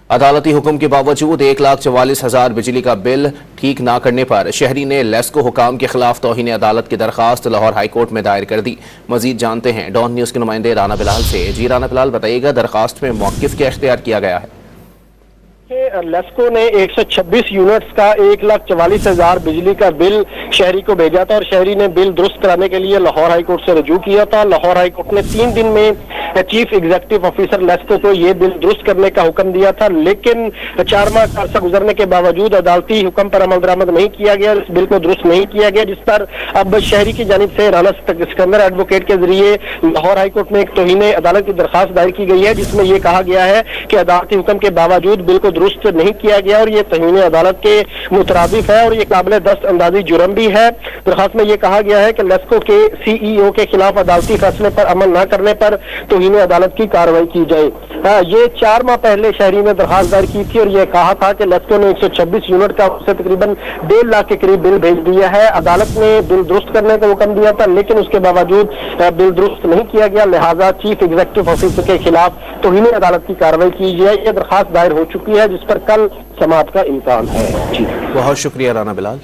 عدالتی حکم کے باوجود 1,44,000 بجلی کا بل ٹھیک نہ کرنے پر شہری نے لیسکو حکام کے خلاف توہین عدالت کی درخواست لاہور ہائی کورٹ میں دائر کر دی۔ مزید جانتے ہیں ڈان نیوز کے نمائندے رانا بلال سے۔ جی رانا بلال، بتائیے گا درخواست میں موقف کیا اختیار کیا گیا ہے؟ لیسکو نے 126 یونٹس کا 1,44,000 بجلی کا بل شہری کو بھیجا تھا اور شہری نے بل درست کرانے کے لیے لاہور ہائی کورٹ سے رجوع کیا تھا۔ لاہور ہائی کورٹ نے 3 دن میں چیف ایگزیکٹو آفیسر لیسکو کو یہ بل درست کرنے کا حکم دیا تھا، لیکن 4 ماہ کا عرصہ گزرنے کے باوجود عدالتی حکم پر عمل درآمد نہیں کیا گیا، اس بل کو درست نہیں کیا گیا، جس پر اب شہری کی جانب سے رانا سکندر ایڈوکیٹ کے ذریعے لاہور ہائی کورٹ میں ایک توہین عدالت کی درخواست دائر کی گئی ہے، جس میں یہ کہا گیا ہے کہ عدالتی حکم کے باوجود بل کو درست نہیں کیا گیا اور یہ توہین عدالت کے مترادف ہے اور یہ قابل دست اندازی جرم بھی ہے۔ درخواست میں یہ کہا گیا ہے کہ لیسکو کے CEO کے خلاف عدالتی فیصلے پر عمل نہ کرنے پر توہین عدالت کی کارروائی کی جائے۔ یہ 4 ماہ پہلے شہری نے درخواست دائر کی تھی اور یہ کہا تھا کہ لیسکو نے 126 یونٹ کا اسے تقریباً 1.5 لاکھ کے قریب بل بھیج دیا ہے۔ عدالت نے بل درست کرنے کا حکم دیا تھا، لیکن اس کے باوجود بل درست نہیں کیا گیا، لہٰذا چیف ایگزیکٹو آفیسر کے خلاف توہین عدالت کی کارروائی کی جائے۔ یہ درخواست دائر ہو چکی ہے جس پر کل سماعت کا امکان ہے۔ بہت شکریہ رانا بلال۔